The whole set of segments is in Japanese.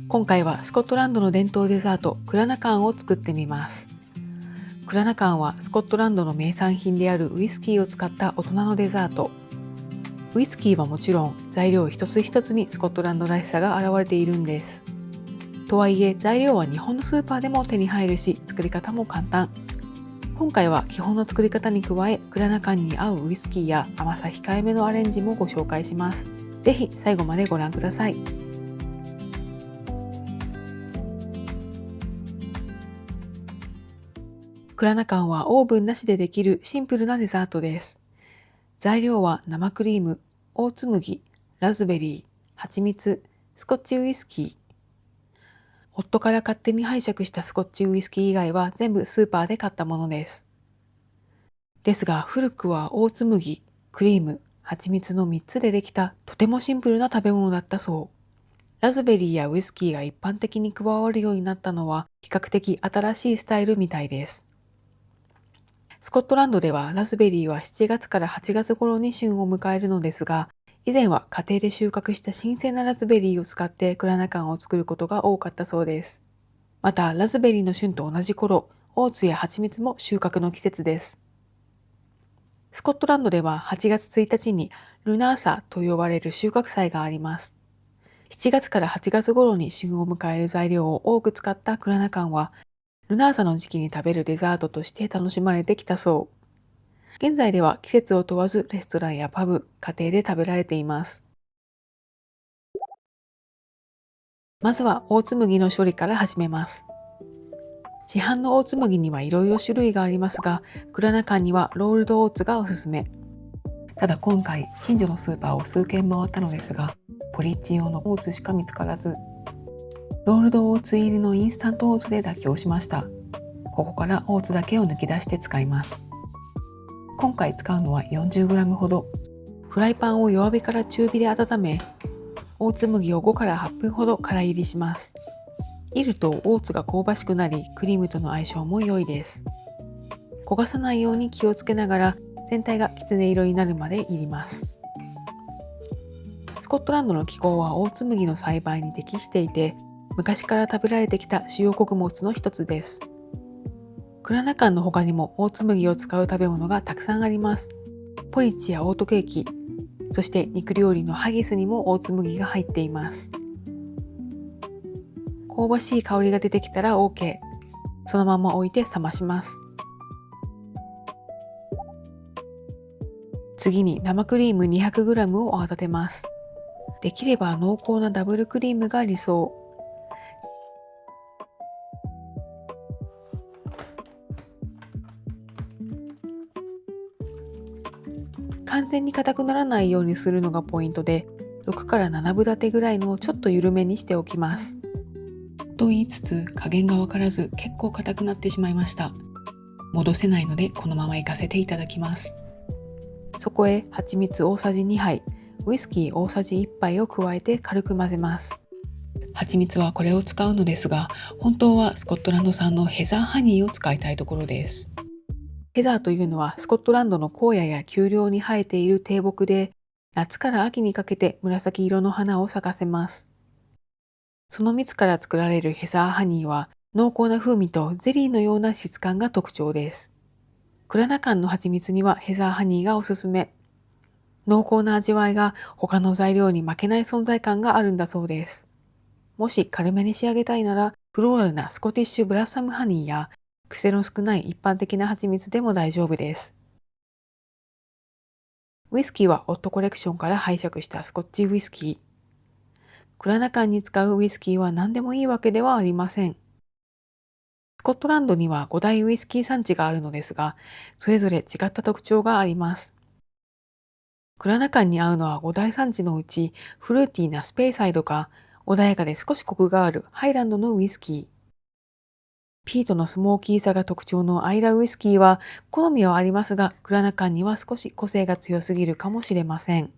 今回はスコットランドの伝統デザートクラナカンを作ってみます。クラナカンはスコットランドの名産品であるウイスキーを使った大人のデザート。ウイスキーはもちろん材料一つ一つにスコットランドらしさが現れているんです。とはいえ材料は日本のスーパーでも手に入るし、作り方も簡単。今回は基本の作り方に加え、クラナカンに合うウイスキーや甘さ控えめのアレンジもご紹介します。ぜひ最後までご覧ください。クラナカンはオーブンなしでできるシンプルなデザートです。材料は生クリーム、オーツ麦、ラズベリー、蜂蜜、スコッチウイスキー。夫から勝手に拝借したスコッチウイスキー以外は全部スーパーで買ったものです。ですが古くはオーツ麦、クリーム、蜂蜜の3つでできたとてもシンプルな食べ物だったそう。ラズベリーやウイスキーが一般的に加わるようになったのは比較的新しいスタイルみたいです。スコットランドではラズベリーは7月から8月頃に旬を迎えるのですが、以前は家庭で収穫した新鮮なラズベリーを使ってクラナカンを作ることが多かったそうです。また、ラズベリーの旬と同じ頃、オーツや蜂蜜も収穫の季節です。スコットランドでは8月1日にルナーサと呼ばれる収穫祭があります。7月から8月頃に旬を迎える材料を多く使ったクラナカンは、ルナーサの時期に食べるデザートとして楽しまれてきたそう。現在では季節を問わずレストランやパブ、家庭で食べられています。まずはオーツ麦の処理から始めます。市販のオーツ麦にはいろいろ種類がありますが、クラナカンにはロールドオーツがおすすめ。ただ今回、近所のスーパーを数軒回ったのですが、ポリッチ用のオーツしか見つからず、ロールドオーツ入りのインスタントオーツで妥協しました。ここからオーツだけを抜き出して使います。今回使うのは 40g ほど。フライパンを弱火から中火で温め、オーツ麦を5から8分ほどからいりします。いるとオーツが香ばしくなり、クリームとの相性も良いです。焦がさないように気をつけながら、全体がきつね色になるまでいります。スコットランドの気候はオーツ麦の栽培に適していて、昔から食べられてきた主要穀物の一つです。クラナカンの他にもオーツ麦を使う食べ物がたくさんあります。ポリッチやオートケーキ、そして肉料理のハギスにもオーツ麦が入っています。香ばしい香りが出てきたら OK。そのまま置いて冷まします。次に生クリーム 200g を泡立てます。できれば濃厚なダブルクリームが理想。完全に硬くならないようにするのがポイントで、6から7分立てぐらいのちょっと緩めにしておきます。と言いつつ加減がわからず結構硬くなってしまいました。戻せないのでこのままいかせていただきます。そこへ蜂蜜大さじ2杯、ウイスキー大さじ1杯を加えて軽く混ぜます。蜂蜜はこれを使うのですが、本当はスコットランド産のヘザーハニーを使いたいところです。ヘザーというのはスコットランドの荒野や丘陵に生えている低木で、夏から秋にかけて紫色の花を咲かせます。その蜜から作られるヘザーハニーは濃厚な風味とゼリーのような質感が特徴です。クラナカンの蜂蜜にはヘザーハニーがおすすめ。濃厚な味わいが他の材料に負けない存在感があるんだそうです。もし軽めに仕上げたいなら、フローラルなスコティッシュブラッサムハニーや癖の少ない一般的な蜂蜜でも大丈夫です。ウイスキーはオットコレクションから拝借したスコッチウイスキー。クラナカンに使うウイスキーは何でもいいわけではありません。スコットランドには5大ウイスキー産地があるのですが、それぞれ違った特徴があります。クラナカンに合うのは5大産地のうち、フルーティーなスペイサイドか、穏やかで少しコクがあるハイランドのウイスキー。ピートのスモーキーさが特徴のアイラウイスキーは好みはありますが、クラナカンには少し個性が強すぎるかもしれません。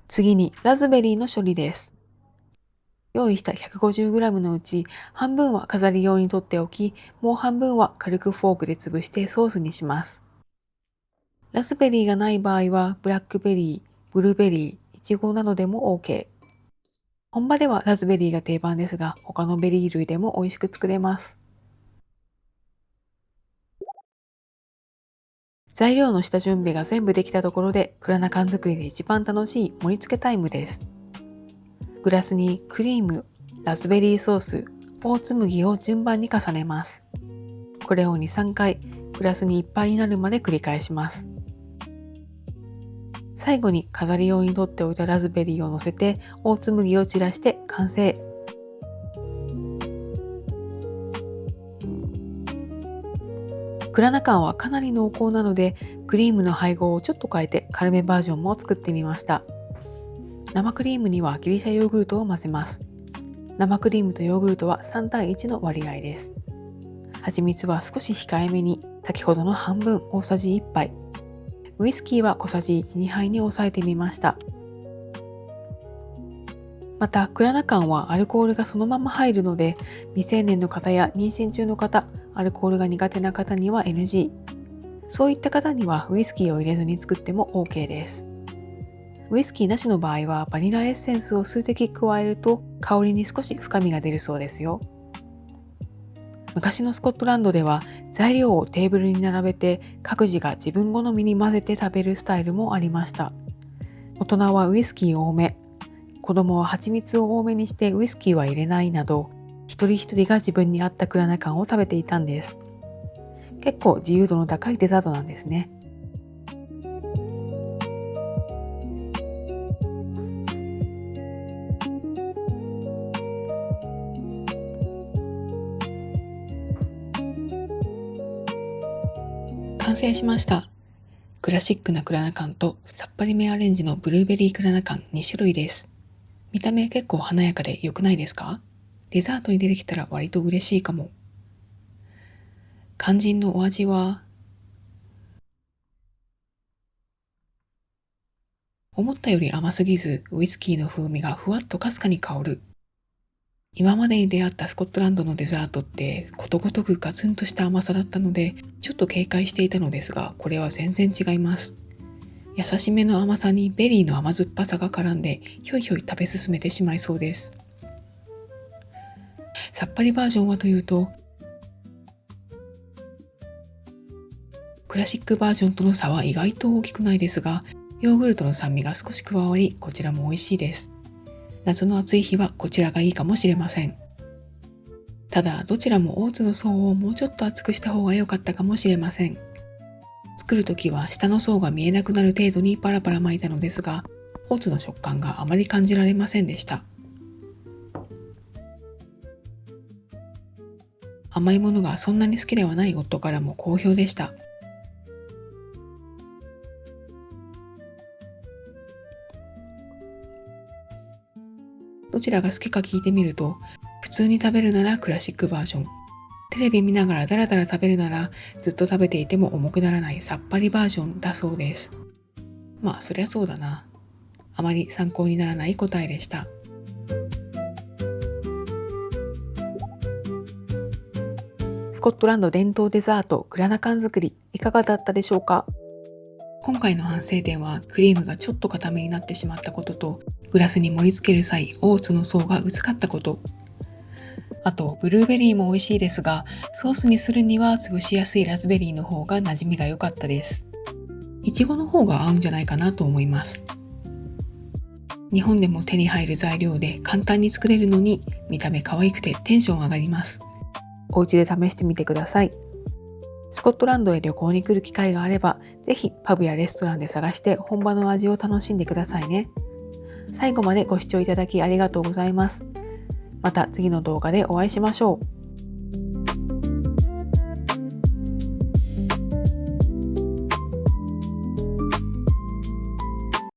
次にラズベリーの処理です。用意した 150g のうち半分は飾り用に取っておき、もう半分は軽くフォークで潰してソースにします。ラズベリーがない場合はブラックベリー、ブルーベリー、イチゴなどでも OK。本場ではラズベリーが定番ですが、他のベリー類でも美味しく作れます。材料の下準備が全部できたところで、クラナカン作りで一番楽しい盛り付けタイムです。グラスにクリーム、ラズベリーソース、オーツ麦を順番に重ねます。これを2、3回、グラスにいっぱいになるまで繰り返します。最後に飾り用に取っておいたラズベリーを乗せて、オーツ麦を散らして完成。クラナカンはかなり濃厚なので、クリームの配合をちょっと変えて軽めバージョンも作ってみました。生クリームにはギリシャヨーグルトを混ぜます。生クリームとヨーグルトは3対1の割合です。蜂蜜は少し控えめに、先ほどの半分大さじ1杯。ウイスキーは小さじ1、2杯に抑えてみました。また、クラナカンはアルコールがそのまま入るので、未成年の方や妊娠中の方、アルコールが苦手な方には NG。そういった方にはウイスキーを入れずに作っても OK です。ウイスキーなしの場合はバニラエッセンスを数滴加えると香りに少し深みが出るそうですよ。昔のスコットランドでは材料をテーブルに並べて各自が自分好みに混ぜて食べるスタイルもありました。大人はウイスキー多め、子供は蜂蜜を多めにしてウイスキーは入れないなど、一人一人が自分に合ったクラナカンを食べていたんです。結構自由度の高いデザートなんですね。完成しました。クラシックなクラナカンとさっぱりめアレンジのブルーベリークラナカン2種類です。見た目結構華やかで良くないですか？デザートに出てきたら割と嬉しいかも。肝心のお味は、思ったより甘すぎず、ウイスキーの風味がふわっとかすかに香る。今までに出会ったスコットランドのデザートってことごとくガツンとした甘さだったので、ちょっと警戒していたのですが、これは全然違います。優しめの甘さにベリーの甘酸っぱさが絡んで、ひょいひょい食べ進めてしまいそうです。さっぱりバージョンはというと、クラシックバージョンとの差は意外と大きくないですが、ヨーグルトの酸味が少し加わり、こちらも美味しいです。夏の暑い日はこちらがいいかもしれません。ただ、どちらもオーツの層をもうちょっと厚くした方が良かったかもしれません。作るときは下の層が見えなくなる程度にパラパラ巻いたのですが、オーツの食感があまり感じられませんでした。甘いものがそんなに好きではない夫からも好評でした。どちらが好きか聞いてみると、普通に食べるならクラシックバージョン、テレビ見ながらダラダラ食べるならずっと食べていても重くならないさっぱりバージョンだそうです。まあそりゃそうだな。あまり参考にならない答えでした。スコットランド伝統デザートクラナカン作りいかがだったでしょうか？今回の反省点はクリームがちょっと固めになってしまったことと、グラスに盛り付ける際オーツの層が薄かったこと、あとブルーベリーも美味しいですが、ソースにするには潰しやすいラズベリーの方が馴染みが良かったです。イチゴの方が合うんじゃないかなと思います。日本でも手に入る材料で簡単に作れるのに見た目可愛くてテンション上がります。お家で試してみてください。スコットランドへ旅行に来る機会があれば、ぜひパブやレストランで探して本場の味を楽しんでくださいね。最後までご視聴いただきありがとうございます。また次の動画でお会いしましょう。